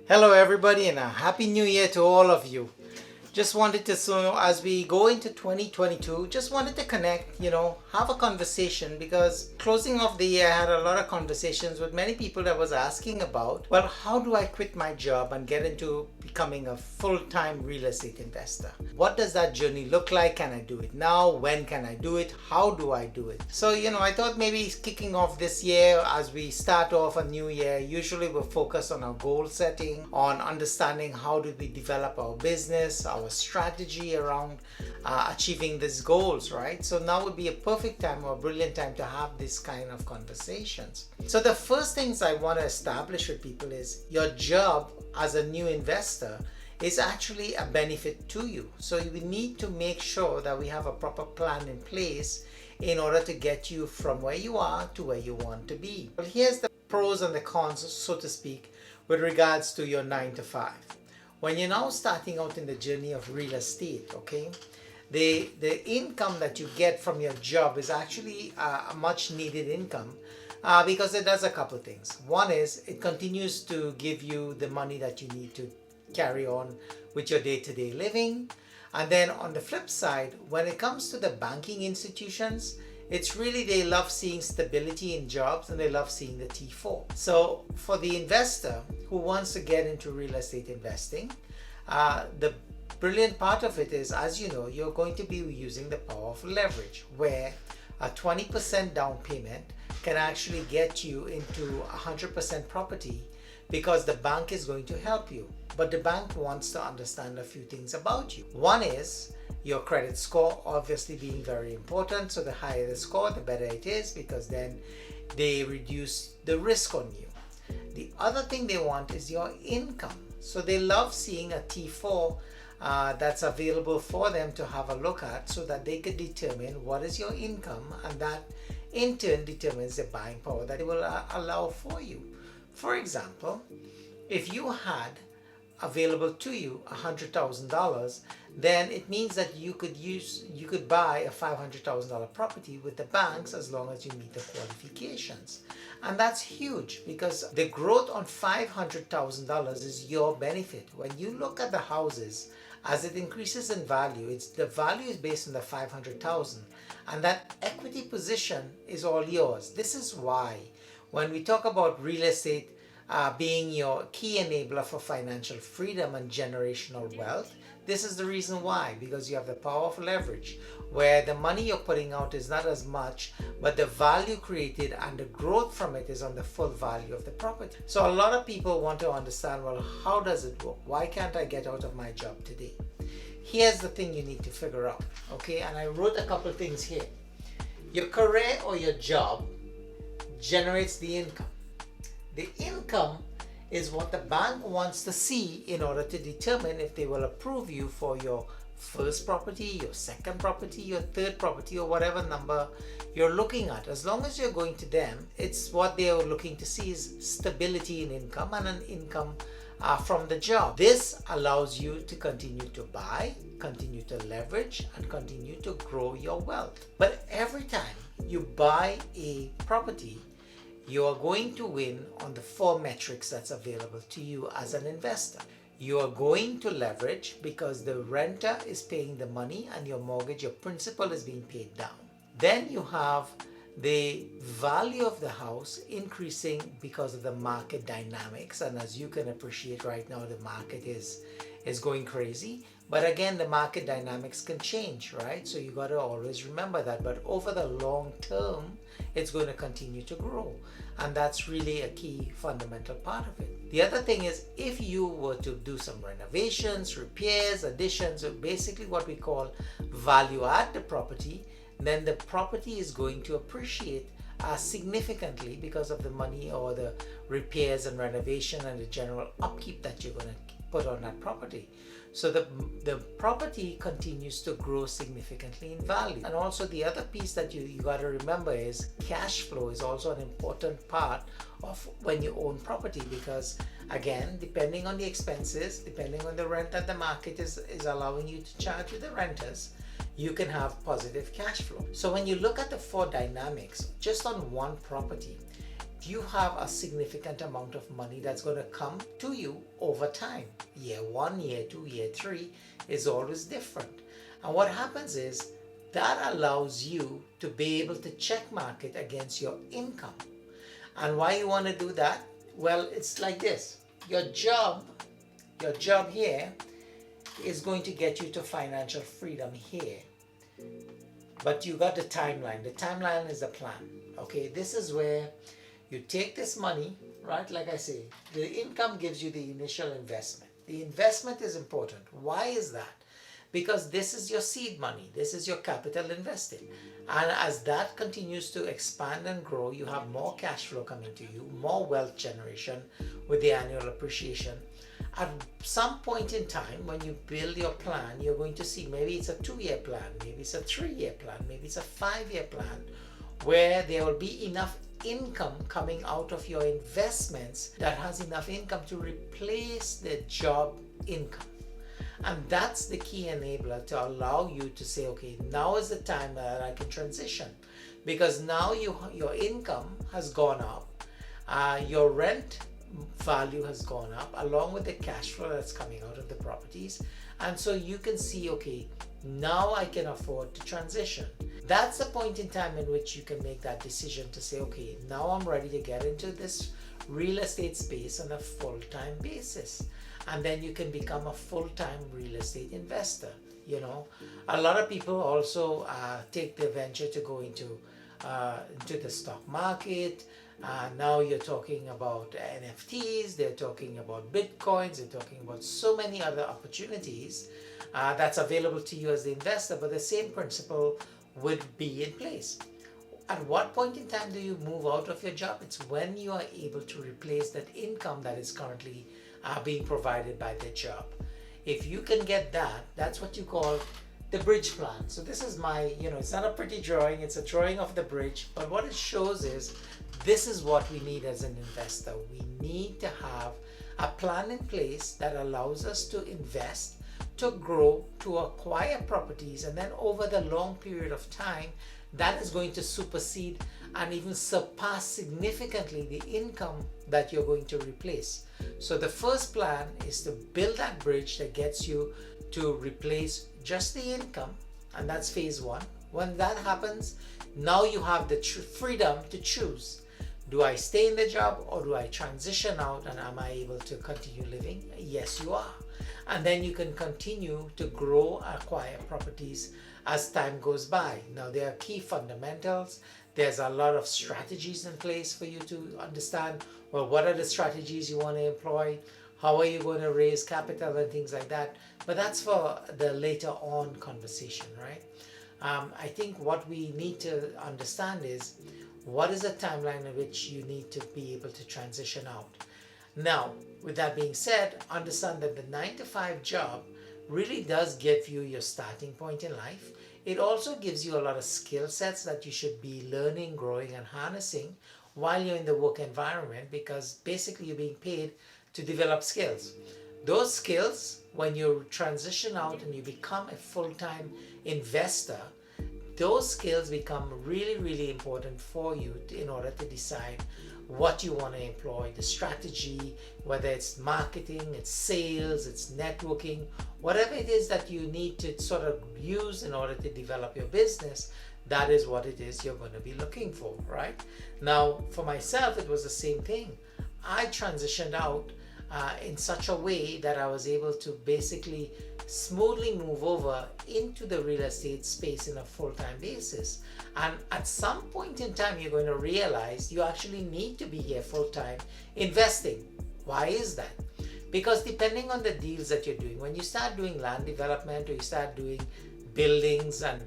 Hello, everybody, and a happy new year to all of you. Just wanted to, so as we go into 2022, just wanted to connect, have a conversation because closing off the year, I had a lot of conversations with many people that was asking about, well, how do I quit my job and get into becoming a full-time real estate investor? What does that journey look like? Can I do it now? When can I do it? How do I do it? So, I thought maybe kicking off this year as we start off a new year, usually we're focused on our goal setting, on understanding how do we develop our business, our strategy around achieving these goals, right? So now would be a perfect time or a brilliant time to have this kind of conversations. So the first things I want to establish with people is your job as a new investor is actually a benefit to you. So we need to make sure that we have a proper plan in place in order to get you from where you are to where you want to be. Well, here's the pros and the cons, so to speak, with regards to your 9 to 5. When you're now starting out in the journey of real estate, okay, the income that you get from your job is actually a much needed income because it does a couple of things. One is it continues to give you the money that you need to carry on with your day-to-day living. And then on the flip side, when it comes to the banking institutions, it's really they love seeing stability in jobs and they love seeing the T4. So for the investor who wants to get into real estate investing, the brilliant part of it is, as you know, you're going to be using the power of leverage, where a 20% down payment can actually get you into 100% property because the bank is going to help you. But the bank wants to understand a few things about you. One is your credit score, obviously being very important. So the higher the score, the better it is because then they reduce the risk on you. The other thing they want is your income. So they love seeing a T4 that's available for them to have a look at so that they could determine what is your income, and that in turn determines the buying power that it will allow for you. For example, if you had available to you $100,000, then it means that you could buy a $500,000 property with the banks as long as you meet the qualifications. And that's huge because the growth on $500,000 is your benefit. When you look at the houses, as it increases in value, the value is based on the 500,000, and that equity position is all yours. This is why when we talk about real estate being your key enabler for financial freedom and generational wealth, this is the reason why, because you have the power of leverage, where the money you're putting out is not as much, but the value created and the growth from it is on the full value of the property. So a lot of people want to understand, well, how does it work? Why can't I get out of my job today? Here's the thing you need to figure out, okay? And I wrote a couple things here. Your career or your job generates the income. The income is what the bank wants to see in order to determine if they will approve you for your first property, your second property, your third property, or whatever number you're looking at. As long as you're going to them, it's what they are looking to see is stability in income and an income from the job. This allows you to continue to buy, continue to leverage, and continue to grow your wealth. But every time you buy a property, you are going to win on the 4 metrics that's available to you as an investor. You are going to leverage because the renter is paying the money and your mortgage, your principal is being paid down. Then you have the value of the house increasing because of the market dynamics, and as you can appreciate right now, the market is going crazy. But again, the market dynamics can change, right? So you got to always remember that. But over the long term, it's going to continue to grow. And that's really a key fundamental part of it. The other thing is, if you were to do some renovations, repairs, additions, or basically what we call value add the property, then the property is going to appreciate significantly because of the money or the repairs and renovation and the general upkeep that you're going to put on that property. So the property continues to grow significantly in value. And also the other piece that you got to remember is cash flow is also an important part of when you own property, because again, depending on the expenses, depending on the rent that the market is allowing you to charge with the renters, you can have positive cash flow. So when you look at the 4 dynamics just on one property, you have a significant amount of money that's going to come to you over time. Year 1, year 2, year 3 is always different. And what happens is that allows you to be able to check market against your income. And why you want to do that? Well, it's like this. Your job here is going to get you to financial freedom here. But you got the timeline. The timeline is the plan. Okay, this is where you take this money, right? Like I say, the income gives you the initial investment. The investment is important. Why is that? Because this is your seed money. This is your capital invested. And as that continues to expand and grow, you have more cash flow coming to you, more wealth generation with the annual appreciation. At some point in time, when you build your plan, you're going to see maybe it's a 2-year plan, maybe it's a 3-year plan, maybe it's a 5-year plan, where there will be enough income coming out of your investments that has enough income to replace the job income. And that's the key enabler to allow you to say, okay, now is the time that I can transition, because now your income has gone up, your rent value has gone up along with the cash flow that's coming out of the properties, and so you can see, okay, now I can afford to transition. That's the point in time in which you can make that decision to say, okay, now I'm ready to get into this real estate space on a full-time basis. And then you can become a full-time real estate investor. You know, a lot of people also take the venture to go into the stock market. Now you're talking about NFTs, they're talking about Bitcoins, they're talking about so many other opportunities that's available to you as the investor, but the same principle would be in place. At what point in time do you move out of your job? It's when you are able to replace that income that is currently being provided by the job. If you can get that, that's what you call the bridge plan. So this is my, it's not a pretty drawing, it's a drawing of the bridge, but what it shows is this is what we need as an investor. We need to have a plan in place that allows us to invest, to grow, to acquire properties, and then over the long period of time, that is going to supersede and even surpass significantly the income that you're going to replace. So the first plan is to build that bridge that gets you to replace just the income, and that's phase 1. When that happens, now you have the freedom to choose. Do I stay in the job or do I transition out, and am I able to continue living? Yes, you are. And then you can continue to grow, acquire properties as time goes by. Now there are key fundamentals. There's a lot of strategies in place for you to understand, well, what are the strategies you want to employ? How are you going to raise capital and things like that? But that's for the later on conversation, right? I think what we need to understand is what is the timeline in which you need to be able to transition out. Now, with that being said, understand that the 9-to-5 job really does give you your starting point in life. It also gives you a lot of skill sets that you should be learning, growing, and harnessing while you're in the work environment, because basically you're being paid to develop skills. Those skills, when you transition out and you become a full-time investor, those skills become really, really important for you in order to decide what you want to employ, the strategy, whether it's marketing, it's sales, it's networking, whatever it is that you need to sort of use in order to develop your business, that is what it is you're going to be looking for, right? Now, for myself, it was the same thing. I transitioned out in such a way that I was able to basically smoothly move over into the real estate space in a full-time basis. And at some point in time, you're going to realize you actually need to be here full-time investing. Why is that? Because depending on the deals that you're doing, when you start doing land development or you start doing buildings and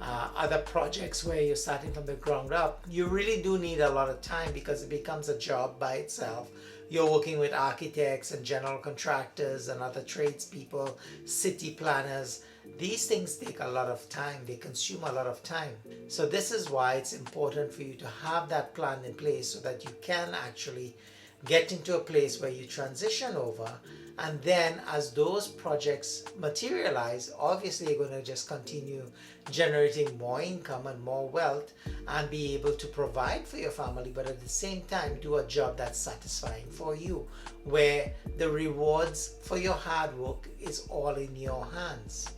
other projects where you're starting from the ground up, you really do need a lot of time because it becomes a job by itself. You're working with architects and general contractors and other tradespeople, city planners. These things take a lot of time. They consume a lot of time. So this is why it's important for you to have that plan in place so that you can actually get into a place where you transition over And then as those projects materialize, obviously you're going to just continue generating more income and more wealth and be able to provide for your family, but at the same time do a job that's satisfying for you, where the rewards for your hard work is all in your hands.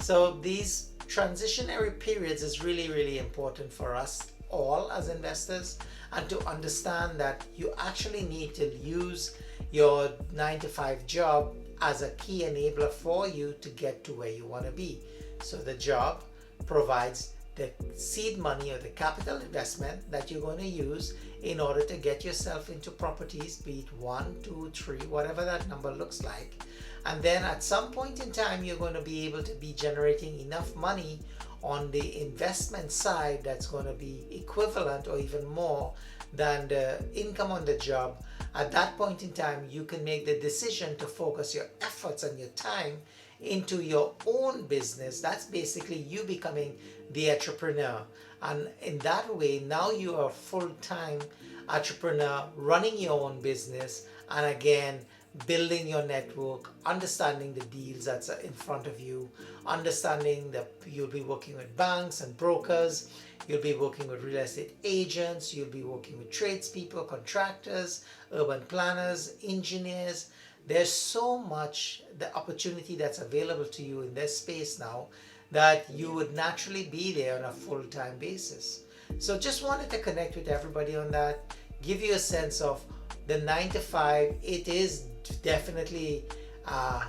So these transitionary periods is really, really important for us all as investors, and to understand that you actually need to use your 9 to 5 job as a key enabler for you to get to where you want to be. So the job provides the seed money or the capital investment that you're going to use in order to get yourself into properties, be it 1, 2, 3, whatever that number looks like. And then at some point in time, you're going to be able to be generating enough money on the investment side that's going to be equivalent or even more than the income on the job. At that point in time, you can make the decision to focus your efforts and your time into your own business. That's basically you becoming the entrepreneur. And in that way, now you are a full-time entrepreneur running your own business, and again, building your network, understanding the deals that's in front of you, understanding that you'll be working with banks and brokers, you'll be working with real estate agents, you'll be working with tradespeople, contractors, urban planners, engineers. There's so much the opportunity that's available to you in this space now that you would naturally be there on a full-time basis. So just wanted to connect with everybody on that, give you a sense of the 9 to 5. It is definitely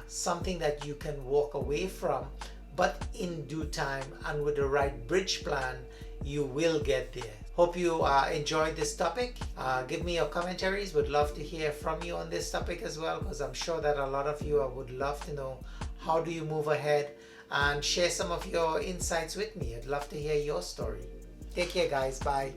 something that you can walk away from, but in due time and with the right bridge plan, you will get there. Hope you enjoyed this topic. Give me your commentaries. Would love to hear from you on this topic as well, because I'm sure that a lot of you would love to know how do you move ahead, and share some of your insights with me. I'd love to hear your story. Take care, guys. Bye.